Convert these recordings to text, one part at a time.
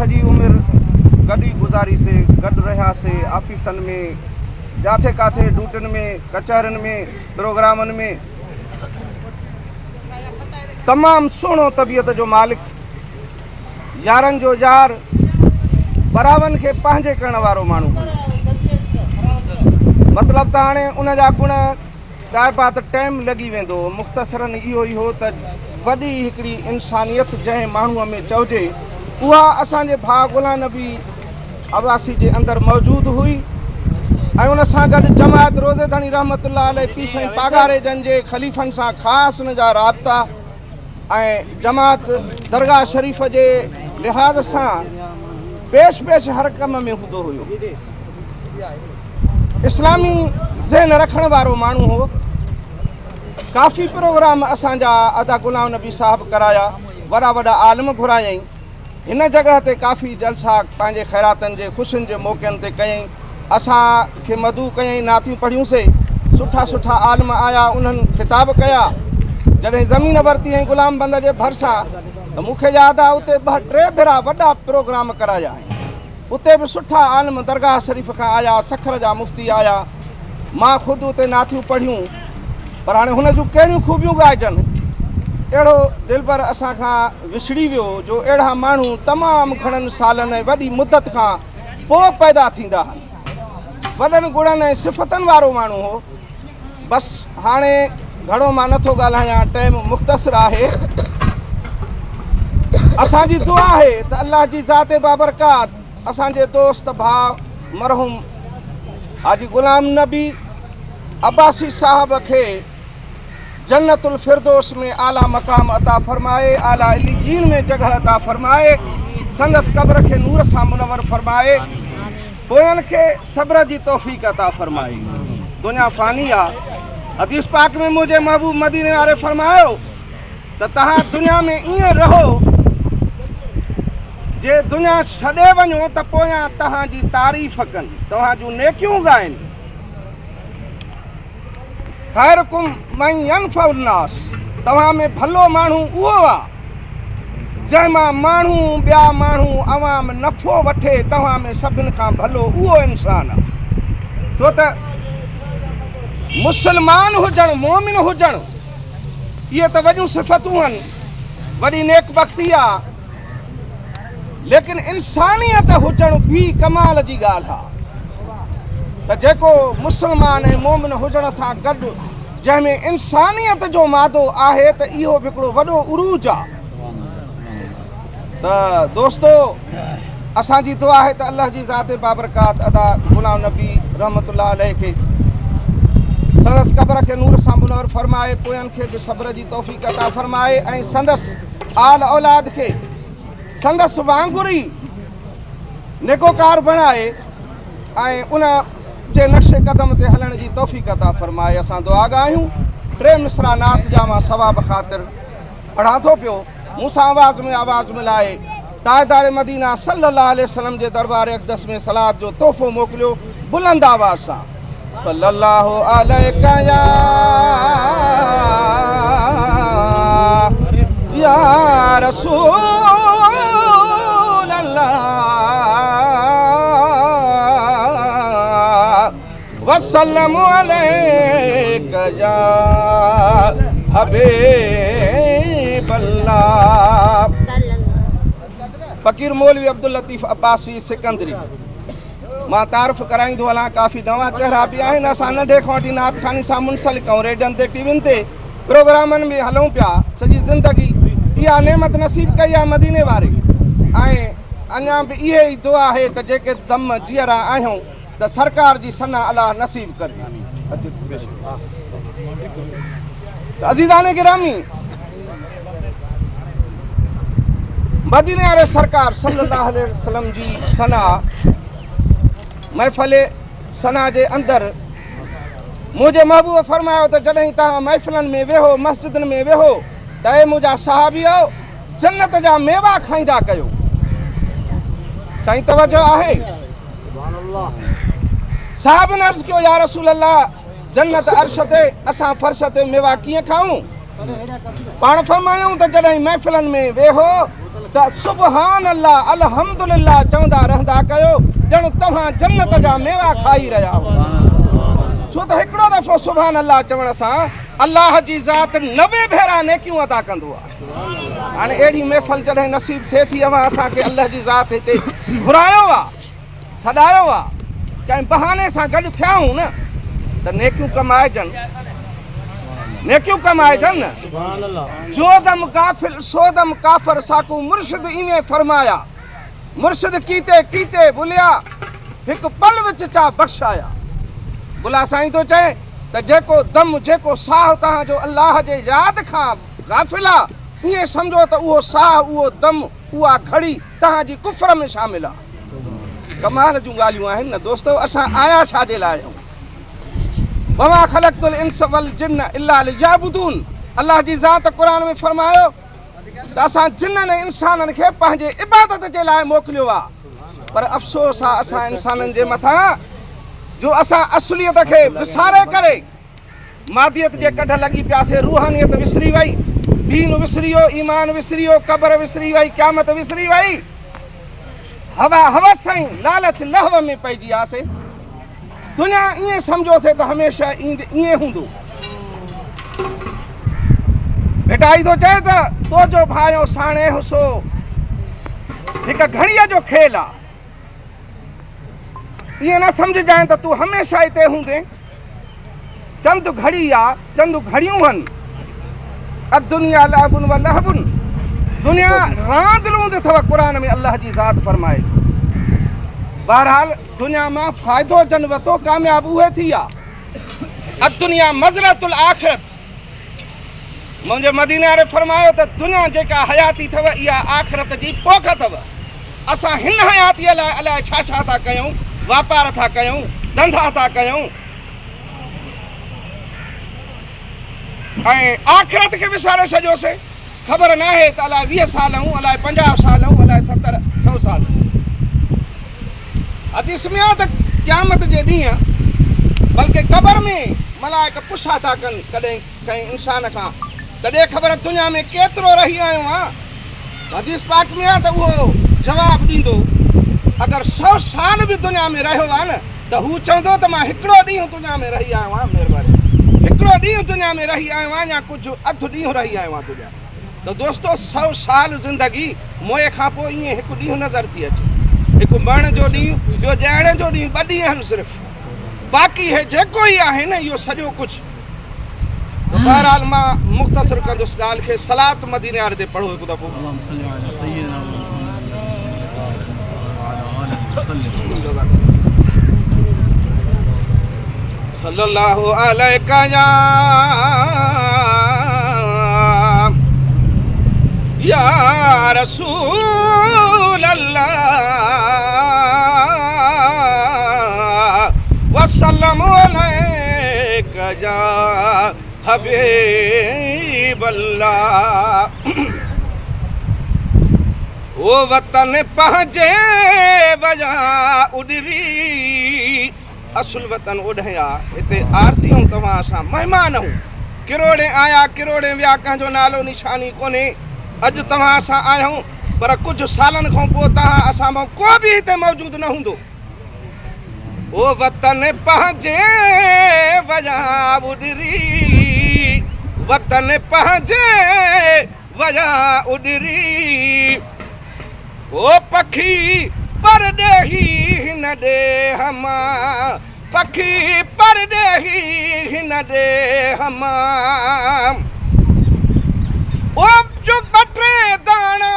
सॼी उमिरि गॾु ई गुज़ारीसीं, गॾु रहियासीं ऑफिसनि में, जिथे किथे ड्यूटियुनि में, कचहरियुनि में, प्रोग्रामनि में। तमामु सुहिणो तबियत जो मालिक, यारनि जो यार, बराबनि खे पंहिंजे करण वारो माण्हू। मतिलबु त हाणे उन जा गुण ॻाइबा त टाइम लॻी वेंदो। मुख़्तसरनि इहो ई हो त वॾी हिकिड़ी इंसानियत जंहिं माण्हूअ में चइजे उहा असांजे भाउ गुलाम नबी अब्बासी जे अंदरि मौजूदु हुई। ऐं उन सां गॾु जमायत रोज़ेदानी रहमतुल्लाह अलैह पीर साईं पागारे जन जे ख़लीफ़नि सां ख़ासि उन जा राब्ता ऐं जमात दरगाह शरीफ़ जे लिहाज़ सां पेश हर कम में हूंदो हुयो। इस्लामी ज़हन रखण वारो माण्हू हो। काफ़ी प्रोग्राम असांजा अदा गुलाम नबी साहब कराया, वॾा वॾा आलिम घुरायईं। हिन जॻह ते काफ़ी जलसा पंहिंजे ख़ैरातनि जे ख़ुशियुनि जे मौक़नि ते कयईं। असांखे मदू कयईं, नातियूं पढ़ियूंसीं, सुठा सुठा आलिम आया, उन्हनि किताब कया। जॾहिं ज़मीन वरिती ऐं गुलाम बंद जे भरिसां त मूंखे यादि आहे उते 2-3 भेरा वॾा प्रोग्राम कराया आहिनि। उते बि सुठा आलिम दरगाह शरीफ़ खां आया, सखर जा मुफ़्ती आया, मां ख़ुदि उते नातियूं पढ़ियूं। पर हाणे हुन जूं कहिड़ियूं ख़ूबियूं ॻाइजनि, अहिड़ो दिलबर असां खां विछड़ी वियो जो अहिड़ा माण्हू तमामु घणनि सालनि ऐं वॾी मुदत खां पोइ पैदा थींदा आहिनि। वॾनि गुणनि ऐं सिफ़तनि वारो माण्हू हो। बसि हाणे घणो मां नथो ॻाल्हायां, टाइम मुख़्तसिर आहे। असांजी दुआ आहे त अल्लाह जी ज़ात बाबरकात असांजे दोस्त भाउ मरहूम हाजी गुलाम नबी अब्बासी साहब खे जन्नतुल फिरदौस में आला मक़ाम अता फ़रमाए, आला इल्लीयीन में जगह अता फ़रमाए, संदसि क़ब्र खे नूर सां मुनव्वर फ़रमाए, पोयनि खे सब्र जी तौफ़ीक़ अता फ़रमाए। दुनिया फ़ानी आहे। हदीस पाक में मुंहिंजे महबूब मदीने वारे फ़रमायो त तव्हां दुनिया में ईअं रहो जे दुनिया छॾे वञो त पोयां तव्हांजी तारीफ़ कनि, तव्हां जूं नेकियूं ॻाइनि। ख़ैरुकुम मन यनफ़उ नास, तव्हां में भलो माण्हू उहो आहे जंहिंमां माण्हू ॿिया माण्हू अवाम नफ़ो वठे। तव्हां में सभिनि खां भलो उहो इंसानु आहे। छो त मुस्लमान हुजणु, मोमिन हुजणु, इहे त वॾियूं सिफ़तूं आहिनि, वॾी नेकबख़्ती आहे। लेकिन इंसानियत हुजणु बि कमाल जी ॻाल्हि आहे। त जेको मुस्लमान ऐं मोमिन हुजण सां गॾु जंहिंमें इंसानियत जो मादो आहे त इहो बि हिकिड़ो वॾो उरूज आहे। त दोस्तो, असांजी दुआ आहे त अल्लाह जी ज़ात बाबरकात अदा गुलाम नबी रहमतुल्लाह अलैह खे संदसि क़ब्र खे नूर सां मुनव्वर फ़रमाए, पोयनि खे बि सब्र जी तौफ़ीक़ अता फ़रमाए ऐं संदसि आल औलाद खे संदसि वांगुरु ई नेकोकार बणाए ऐं उन जे नक्शे क़दम ते हलण जी तौफ़ीक़ अता फ़रमाए। असां दुआ आहियूं। 3 मिसरा नात जा मां सवाब ख़ातिर पढ़ां थो पियो। मूंसां आवाज़ में आवाज़ मिलाए ताजदार मदीना सल्लल्लाहु अलैहि वसल्लम जे दरबार अक़दस में सलात जो तोहफ़ो मोकिलियो बुलंद आवाज़ सां। सल्लल्लाहु अलैका या रसूल अल्लाह वसल्लम अलैका या हबीब अल्लाह। फ़कीर मौलवी अब्दुल लतीफ़ अब्बासी सिकंदरी। मां तारीफ़ कराईंदो हलां, काफ़ी नवां चेहरा बि आहिनि। असां नंढे खां वठी नात ख़ानी सां मुंसलिक ऐं रेडियनि ते टीवियुनि ते प्रोग्रामनि में हलूं पिया। सॼी ज़िंदगी इहा नेमत नसीब कई आहे मदीने वारे। ऐं अञा बि इहे ई दुआ आहे त जेके दम जीअरा आहियूं त सरकार जी सना अलाह नसीब करे। अज़ीज़ाने गिरामी, मदीने वारे सरकार सल्लल्लाहु अलैहि वसल्लम जी सना महफ़िल सना जे अंदरि मुंहिंजे महबूब फ़रमायो त जॾहिं तव्हां महफ़िलनि में वेहो, मस्जिदनि में वेहो त ए मुंहिंजा सहाबियो जन्नत जा मेवा खाईंदा कयो। साईं तवजो आहे। साहबनि अर्ज़ कयो, या रसूल अल्लाह, जन्नत अर्श ते असां फर्श ते मेवा कीअं खाऊं? पाण फ़रमायूं त जॾहिं महफ़िलनि में वेहो त सुभान अल्लाह अल्हम्दुलिल्लाह चवंदा रहंदा कयो ॼण तव्हां जन्नत जा मेवा खाई रहिया हो। छो त हिकिड़ो दफ़ो सुभान अल्लाह चवण सां अल्लाह जी ज़ात 90 भेरा नेकियूं अदा कंदो आहे। हाणे अहिड़ी महफ़िल जॾहिं नसीब थिए थी अवां असांखे अल्लाह जी ज़ात हिते घुरायो आहे, सॾायो आहे, कंहिं बहाने सां गॾु थिया आहियूं न त नेकियूं कमाइजनि, नेकियूं कमाइजनि न। जो दम गाफिल सो दम काफ़र साकू मुर्शिद इवें फरमाया, मुर्शिद कीते कीते बुलिया हिकु पल विच चा बख़्शाया। बुला साईं तो चए त जेको दम जेको साह तव्हांजो अल्लाह जे यादि खां गाफ़िल आहे ईअं सम्झो त उहो साह उहो दम उहा घड़ी तव्हांजी कुफ्र में शामिल आहे। कमाल जूं ॻाल्हियूं आहिनि न दोस्तो। असां आया छाजे लाइ आहियूं? वमा ख़लक़तुल इंस वल जिन्न इल्ला लियअबुदून। अल्लाह जी ज़ात क़ुरान में फरमायो त असां जिन्ननि ऐं इंसाननि खे पंहिंजे इबादत जे लाइ मोकिलियो आहे। पर अफ़सोस आहे असां इंसाननि जे मथां जो असां असुलियत खे विसारे करे मादियत जे कढ लॻी पियासीं, रूहानियत विसरी वई, दीन विसरी वियो, ईमान विसरी वियो, क़ब्र विसरी वई, क़यामत विसरी वई, हवा हवस ऐं लालच लहव में पइजी वियासीं। दुनिया ईअं सम्झोसीं त हमेशह ईअं हूंदो। भेटाई थो चए त तुंहिंजो भाइयो साणे हुसो हिकु घड़ीअ जो खेल आहे। ईअं न सम्झजांइ त तूं हमेशह हिते हूंदे। चंद घड़ी आहे, चंद घड़ियूं आहिनि। अदुनिया लहबुन व लहबुन, दुनिया रांदि रूंद अथव। क़ुरान में अल्लाह जी ज़ात फरमाए। बहरहाल दुनिया मां फ़ाइदो जन वरितो, कामयाब उहे थी आहे। अदुनिया मज़रतुल आख़िरत। मुंहिंजे मदीने वारे फरमायो त दुनिया जेका हयाती अथव इहा आख़िरत जी पोख अथव। असां हिन हयातीअ लाइ अलाए छा छा था कयूं, वापार था कयूं, धंधा था कयूं ऐं आख़िरत खे विसारे छॾियोसीं। ख़बर न आहे त अलाए 20 साल हूं, अलाए 50 साल हूं, अलाए 70 100 साल। हदीस में आहे त क़यामत जे ॾींहुं बल्कि क़ब्र में मलाइक पुछा था कनि कॾहिं कंहिं इंसान खां तॾहिं ख़बर दुनिया में केतिरो रही आयो आहे। हदीस पाक में आहे त उहो जवाबु ॾींदो अगरि 100 साल बि दुनिया में रहियो आहे न त हू चवंदो त मां हिकिड़ो ॾींहुं दुनिया में रही आयो आहियां, महिरबानी हिकिड़ो ॾींहुं दुनिया में रही आयो आहियां या कुझु अधु ॾींहुं रही आयो आहियां दुनिया। त दोस्तो 100 साल ज़िंदगी मोए खां पोइ ईअं हिकु ॾींहुं नज़र थी अचे। हिकु मरण जो ॾींहुं, ॿियो ॼाइण जो ॾींहुं, 2 ॾींहं आहिनि सिर्फ़ु। बाक़ी हे जेको ई आहे न इहो सॼो कुझु। बहरहाल मां मुख़्तसर कंदुसि ॻाल्हि खे। सलात मदीने वारे ते पढ़ो हिकु दफ़ो। सल्लल्लाहु अलैका या रसूल अल्लाह वसल्लम अलैका या हबीब अल्लाह। ओ वतन पंहिंजे वजा उॾरी, असुल वतन ओॾहिं आहे। हिते आरज़ियूं तव्हां असां महिमान आहियूं। किरोड़े आया किरोड़े विया, कंहिंजो नालो निशानी कोन्हे। अॼु तव्हां असां आया आहियूं पर कुझु सालनि खां पोइ तव्हां असां मां को बि हिते मौजूदु न हूंदो। ओ वतन पंहिंजे वजा उॾरी, वतन पंहिंजे वजा उॾरी। ओ पखी परॾेही हिन ॾे हमा, पखी परॾेही हिन ॾे हमा। ओ जो 2 दाणा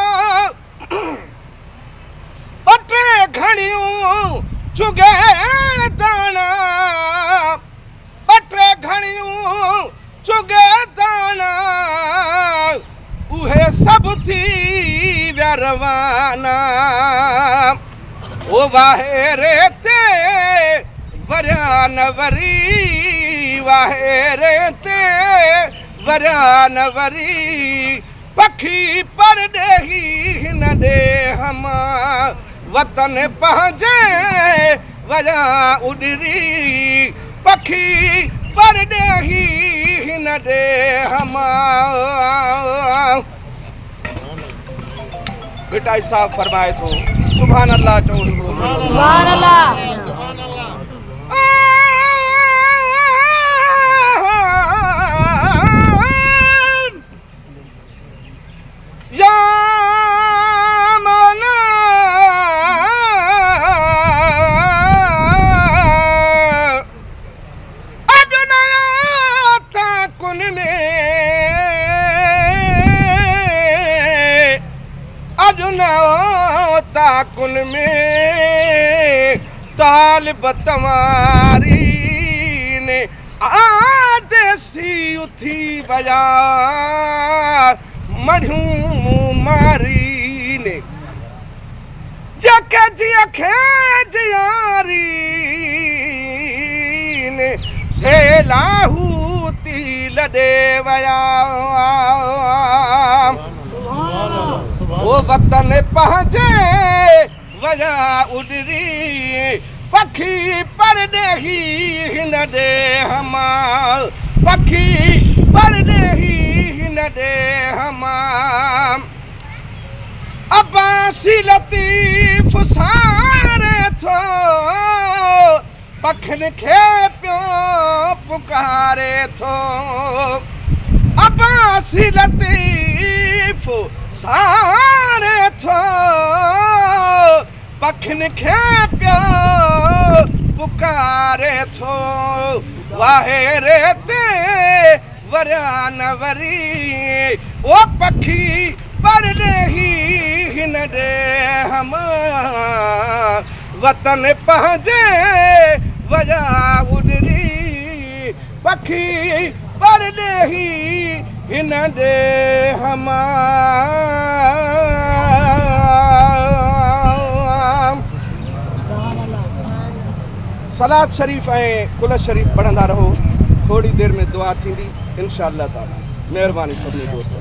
2 घड़ियूं चुगे दाणा, 2 घड़ियूं चुगे दाणा, उहे सभु थी विया रवाना। ओ वाहे रे ते वरिया न वरी, वाहे रे ते वरिया न वरी। पखी परॾेही हिन ॾे हमा, वतन पंहिंजे वजा उॾरी। पखी परॾेही हिन ॾे हमा। बेटा साहब फरमाए तो सुभान अल्लाह चो सुभान अल्लाह। या मना अदुनया ताकुन में अदुनया ताकुन में तालिब तमारी ने आदेसी उथी बजा मढ़ूं मारी ने जके जी अखे जियारी ने से लाहूती लदे वया वो वतन पहुंचे वया उडरी पखी परदेही हिन दे हमार पखी परदेही हिन दे हमार अब्बासी लतीफ सारे थो पखन खे पियो पुकारे थो अब्बासी लतीफ सारे थो पखन खे पियो पुकारे थो वाहे रे ते वरिया न वरी ओ पखी परदेही हिन दे हम वतन पहुंचे वया उडरी पखी परदेही हिन दे हम सलात शरीफ ऐं कुल शरीफ पढ़ंदा रहो थोड़ी देर में दुआ थींदी इंशाअल्लाह ताला। महिरबानी सभिनी दोस्तों।